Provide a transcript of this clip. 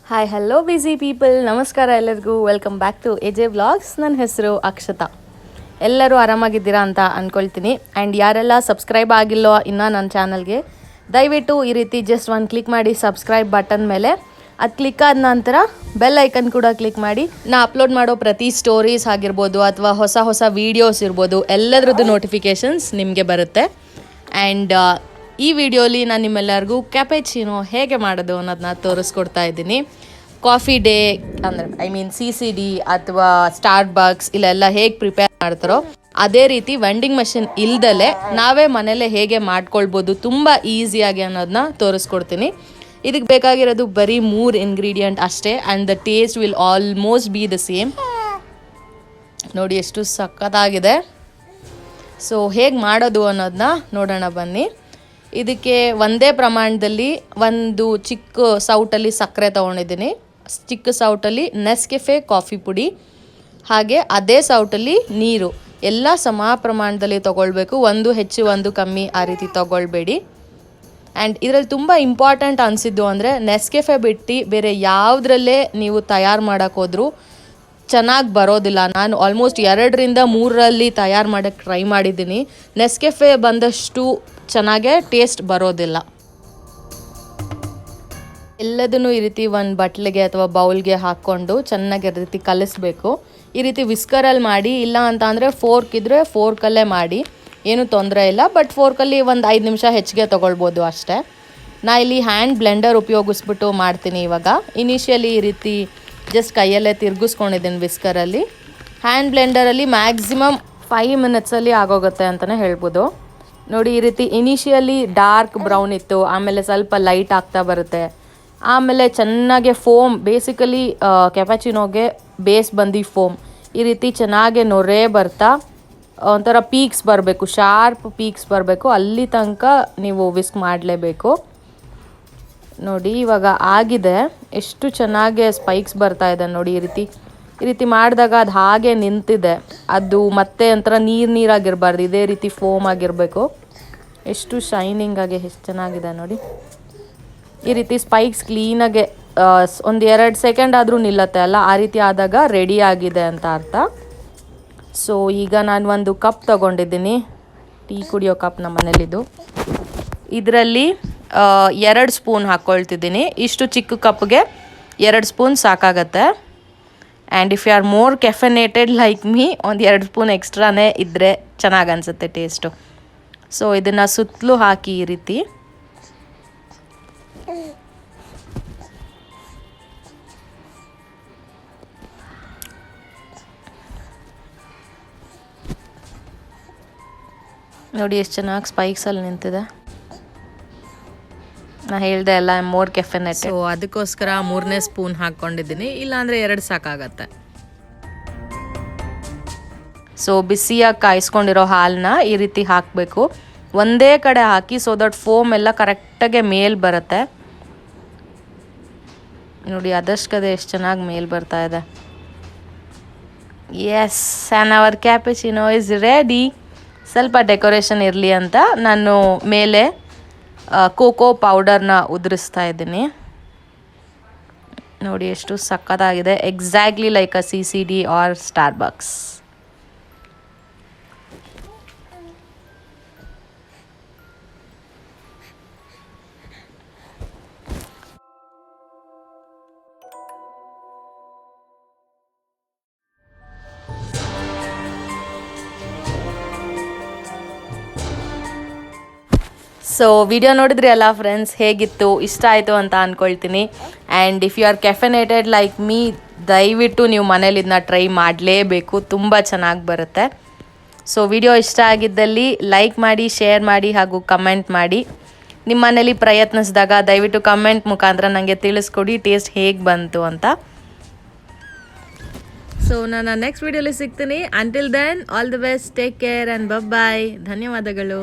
Hi hello ಬಿಸಿ people, ನಮಸ್ಕಾರ ಎಲ್ಲರಿಗೂ. Welcome back to AJ vlogs. ನನ್ನ ಹೆಸರು ಅಕ್ಷತಾ. ಎಲ್ಲರೂ ಆರಾಮಾಗಿದ್ದೀರಾ ಅಂತ ಅಂದ್ಕೊಳ್ತೀನಿ. ಆ್ಯಂಡ್ ಯಾರೆಲ್ಲ ಸಬ್ಸ್ಕ್ರೈಬ್ ಆಗಿಲ್ಲೋ ಇನ್ನೂ ನನ್ನ ಚಾನಲ್ಗೆ, ದಯವಿಟ್ಟು ಈ ರೀತಿ ಜಸ್ಟ್ ಒಂದು ಕ್ಲಿಕ್ ಮಾಡಿ ಸಬ್ಸ್ಕ್ರೈಬ್ ಬಟನ್ ಮೇಲೆ. ಅದು ಕ್ಲಿಕ್ ಆದ ನಂತರ ಬೆಲ್ ಐಕನ್ ಕೂಡ ಕ್ಲಿಕ್ ಮಾಡಿ. ನಾ ಅಪ್ಲೋಡ್ ಮಾಡೋ ಪ್ರತಿ ಸ್ಟೋರೀಸ್ ಆಗಿರ್ಬೋದು ಅಥವಾ ಹೊಸ ಹೊಸ ವೀಡಿಯೋಸ್ ಇರ್ಬೋದು, ಎಲ್ಲದ್ರದ್ದು ನೋಟಿಫಿಕೇಷನ್ಸ್ ನಿಮಗೆ ಬರುತ್ತೆ. ಆ್ಯಂಡ್ ಈ ವಿಡಿಯೋಲಿ ನಾನು ನಿಮ್ಮೆಲ್ಲರಿಗೂ ಕ್ಯಾಪೆಚಿನೋ ಹೇಗೆ ಮಾಡೋದು ಅನ್ನೋದನ್ನ ತೋರಿಸ್ಕೊಡ್ತಾ ಇದ್ದೀನಿ. ಕಾಫಿ ಡೇ ಅಂದರೆ CCD ಅಥವಾ ಸ್ಟಾರ್ಬಕ್ಸ್ ಇಲ್ಲೆಲ್ಲ ಹೇಗೆ ಪ್ರಿಪೇರ್ ಮಾಡ್ತಾರೋ ಅದೇ ರೀತಿ ವೆಂಡಿಂಗ್ ಮಷಿನ್ ಇಲ್ದಲೆ ನಾವೇ ಮನೇಲೆ ಹೇಗೆ ಮಾಡ್ಕೊಳ್ಬೋದು ತುಂಬ ಈಸಿಯಾಗಿ ಅನ್ನೋದನ್ನ ತೋರಿಸ್ಕೊಡ್ತೀನಿ. ಇದಕ್ಕೆ ಬೇಕಾಗಿರೋದು ಬರೀ 3 ಇಂಗ್ರೀಡಿಯೆಂಟ್ ಅಷ್ಟೇ. And the taste will almost B the same. ನೋಡಿ ಎಷ್ಟು ಸಖತ್ತಾಗಿದೆ. ಸೊ ಹೇಗೆ ಮಾಡೋದು ಅನ್ನೋದನ್ನ ನೋಡೋಣ ಬನ್ನಿ. ಇದಕ್ಕೆ ಒಂದೇ ಪ್ರಮಾಣದಲ್ಲಿ ಒಂದು ಚಿಕ್ಕ ಸೌಟಲ್ಲಿ ಸಕ್ಕರೆ ತೊಗೊಂಡಿದ್ದೀನಿ, ಚಿಕ್ಕ ಸೌಟಲ್ಲಿ ನೆಸ್ಕೆಫೆ ಕಾಫಿ ಪುಡಿ, ಹಾಗೆ ಅದೇ ಸೌಟಲ್ಲಿ ನೀರು. ಎಲ್ಲ ಸಮ ಪ್ರಮಾಣದಲ್ಲಿ ತೊಗೊಳ್ಬೇಕು, ಒಂದು ಹೆಚ್ಚು ಒಂದು ಕಮ್ಮಿ ಆ ರೀತಿ ತೊಗೊಳ್ಬೇಡಿ. ಆ್ಯಂಡ್ ಇದರಲ್ಲಿ ತುಂಬ ಇಂಪಾರ್ಟೆಂಟ್ ಅನಿಸಿದ್ದು ಅಂದರೆ ನೆಸ್ಕೆಫೆ ಬಿಟ್ಟು ಬೇರೆ ಯಾವುದ್ರಲ್ಲೇ ನೀವು ತಯಾರು ಮಾಡೋಕ್ಕೆ ಹೋದರೂ ಚೆನ್ನಾಗಿ ಬರೋದಿಲ್ಲ. ನಾನು ಆಲ್ಮೋಸ್ಟ್ 2ರಿಂದ 3ರಲ್ಲಿ ತಯಾರು ಮಾಡೋಕ್ಕೆ ಟ್ರೈ ಮಾಡಿದ್ದೀನಿ. ನೆಸ್ಕೆಫೆ ಬಂದಷ್ಟು ಚೆನ್ನಾಗೇ ಟೇಸ್ಟ್ ಬರೋದಿಲ್ಲ. ಎಲ್ಲದನ್ನು ಈ ರೀತಿ ಒಂದು ಬಟ್ಲಿಗೆ ಅಥವಾ ಬೌಲ್ಗೆ ಹಾಕ್ಕೊಂಡು ಚೆನ್ನಾಗಿ ರೀತಿ ಕಲಿಸ್ಬೇಕು. ಈ ರೀತಿ ವಿಸ್ಕರಲ್ಲಿ ಮಾಡಿ, ಇಲ್ಲ ಅಂತ ಅಂದರೆ ಫೋರ್ಕ್ ಇದ್ದರೆ ಫೋರ್ಕಲ್ಲೇ ಮಾಡಿ, ಏನೂ ತೊಂದರೆ ಇಲ್ಲ. ಬಟ್ ಫೋರ್ಕಲ್ಲಿ ಒಂದು 5 ನಿಮಿಷ ಹೆಚ್ಚಿಗೆ ತೊಗೊಳ್ಬೋದು ಅಷ್ಟೇ. ನಾ ಇಲ್ಲಿ ಹ್ಯಾಂಡ್ ಬ್ಲೆಂಡರ್ ಉಪಯೋಗಿಸ್ಬಿಟ್ಟು ಮಾಡ್ತೀನಿ ಇವಾಗ. ಇನಿಷಿಯಲಿ ಈ ರೀತಿ ಜಸ್ಟ್ ಕೈಯಲ್ಲೇ ತಿರುಗಿಸ್ಕೊಂಡಿದ್ದೀನಿ ವಿಸ್ಕರಲ್ಲಿ. ಹ್ಯಾಂಡ್ ಬ್ಲೆಂಡರಲ್ಲಿ ಮ್ಯಾಕ್ಸಿಮಮ್ 5 ಮಿನಿಟ್ಸಲ್ಲಿ ಆಗೋಗುತ್ತೆ ಅಂತಲೇ ಹೇಳ್ಬೋದು. ನೋಡಿ, ಈ ರೀತಿ ಇನಿಷಿಯಲಿ ಡಾರ್ಕ್ ಬ್ರೌನ್ ಇತ್ತು, ಆಮೇಲೆ ಸ್ವಲ್ಪ ಲೈಟ್ ಆಗ್ತಾ ಬರುತ್ತೆ, ಆಮೇಲೆ ಚೆನ್ನಾಗೆ ಫೋಮ್, ಬೇಸಿಕಲಿ ಕ್ಯಾಪಚಿನೋಗೆ ಬೇಸ್ ಬಂದು ಫೋಮ್ ಈ ರೀತಿ ಚೆನ್ನಾಗೆ ನೊರೆ ಬರ್ತಾ ಒಂಥರ ಪೀಕ್ಸ್ ಬರಬೇಕು, ಶಾರ್ಪ್ ಪೀಕ್ಸ್ ಬರಬೇಕು, ಅಲ್ಲಿ ತನಕ ನೀವು ವಿಸ್ಕ್ ಮಾಡಲೇಬೇಕು. ನೋಡಿ ಇವಾಗ ಆಗಿದೆ, ಎಷ್ಟು ಚೆನ್ನಾಗೆ ಸ್ಪೈಕ್ಸ್ ಬರ್ತಾ ಇದೆ ನೋಡಿ. ಈ ರೀತಿ ಮಾಡಿದಾಗ ಅದು ಹಾಗೆ ನಿಂತಿದೆ, ಅದು ಮತ್ತೆ ಒಂಥರ ನೀರಾಗಿರಬಾರ್ದು, ಇದೇ ರೀತಿ ಫೋಮ್ ಆಗಿರಬೇಕು. ಎಷ್ಟು ಶೈನಿಂಗ್ ಆಗಿ ಎಷ್ಟು ಚೆನ್ನಾಗಿದೆ ನೋಡಿ. ಈ ರೀತಿ ಸ್ಪೈಕ್ಸ್ ಕ್ಲೀನಾಗೆ ಒಂದು 2 ಸೆಕೆಂಡ್ ಆದರೂ ನಿಲ್ಲತ್ತೆ ಅಲ್ಲ, ಆ ರೀತಿ ಆದಾಗ ರೆಡಿ ಆಗಿದೆ ಅಂತ ಅರ್ಥ. ಸೊ ಈಗ ನಾನು ಒಂದು ಕಪ್ ತೊಗೊಂಡಿದ್ದೀನಿ, ಟೀ ಕುಡಿಯೋ ಕಪ್ ನಮ್ಮ ಮನೇಲಿದ್ದು. ಇದರಲ್ಲಿ 2 ಸ್ಪೂನ್ ಹಾಕ್ಕೊಳ್ತಿದ್ದೀನಿ. ಇಷ್ಟು ಚಿಕ್ಕ ಕಪ್ಗೆ 2 ಸ್ಪೂನ್ ಸಾಕಾಗತ್ತೆ. And if you are more caffeinated like me, ಒಂದು 2 ಸ್ಪೂನ್ ಎಕ್ಸ್ಟ್ರಾನೇ ಇದ್ದರೆ ಚೆನ್ನಾಗಿ ಅನಿಸುತ್ತೆ ಟೇಸ್ಟು. ಸೊ ಇದನ್ನು ಸುತ್ತಲೂ ಹಾಕಿ ಈ ರೀತಿ ನೋಡಿ ಎಷ್ಟು ಚೆನ್ನಾಗಿ ಸ್ಪೈಕ್ಸಲ್ಲಿ ನಿಂತಿದೆ. ನಾ ಹೇಳಿದೆ ಅಲ್ಲ, ಮೋರ್ ಕೆಫೆನೆಟ್. ಸೊ ಅದಕ್ಕೋಸ್ಕರ 3ನೇ ಸ್ಪೂನ್ ಹಾಕ್ಕೊಂಡಿದ್ದೀನಿ, ಇಲ್ಲಾಂದರೆ 2 ಸಾಕಾಗತ್ತೆ. ಸೊ ಬಿಸಿಯಾಗಿ ಕಾಯಿಸ್ಕೊಂಡಿರೋ ಹಾಲನ್ನ ಈ ರೀತಿ ಹಾಕಬೇಕು, ಒಂದೇ ಕಡೆ ಹಾಕಿ, ಸೊ ದಟ್ ಫೋಮ್ ಎಲ್ಲ ಕರೆಕ್ಟಾಗೆ ಮೇಲ್ ಬರುತ್ತೆ. ನೋಡಿ ಅದಷ್ಟಕ್ಕದೆ ಎಷ್ಟು ಚೆನ್ನಾಗಿ ಮೇಲ್ ಬರ್ತಾ ಇದೆ. Yes, and our cappuccino is ready. ಸ್ವಲ್ಪ ಡೆಕೋರೇಷನ್ ಇರಲಿ ಅಂತ ನಾನು ಮೇಲೆ ಕೋಕೋ ಪೌಡರ್ನ ಉದುರಿಸ್ತಾ ಇದ್ದೀನಿ. ನೋಡಿ ಎಷ್ಟು ಸಕ್ಕತ್ತಾಗಿದೆ, exactly like a CCD or Starbucks. So video ನೋಡಿದ್ರಿ ಅಲ್ಲ ಫ್ರೆಂಡ್ಸ್, ಹೇಗಿತ್ತು, ಇಷ್ಟ ಆಯಿತು ಅಂತ ಅಂದ್ಕೊಳ್ತೀನಿ. And if you are caffeinated like me, ದಯವಿಟ್ಟು ನೀವು ಮನೇಲಿ ಇದನ್ನ ಟ್ರೈ ಮಾಡಲೇಬೇಕು, ತುಂಬ ಚೆನ್ನಾಗಿ ಬರುತ್ತೆ. ಸೊ ವಿಡಿಯೋ ಇಷ್ಟ ಆಗಿದ್ದಲ್ಲಿ ಲೈಕ್ ಮಾಡಿ, ಶೇರ್ ಮಾಡಿ ಹಾಗೂ ಕಮೆಂಟ್ ಮಾಡಿ. ನಿಮ್ಮ ಮನೇಲಿ ಪ್ರಯತ್ನಿಸಿದಾಗ ದಯವಿಟ್ಟು ಕಮೆಂಟ್ ಮುಖಾಂತರ ನನಗೆ ತಿಳಿಸ್ಕೊಡಿ ಟೇಸ್ಟ್ ಹೇಗೆ ಬಂತು ಅಂತ. ಸೊ ನಾನು ನೆಕ್ಸ್ಟ್ ವಿಡಿಯೋಲಿ ಸಿಗ್ತೀನಿ. Until then all the best, take care and bye. ಧನ್ಯವಾದಗಳು.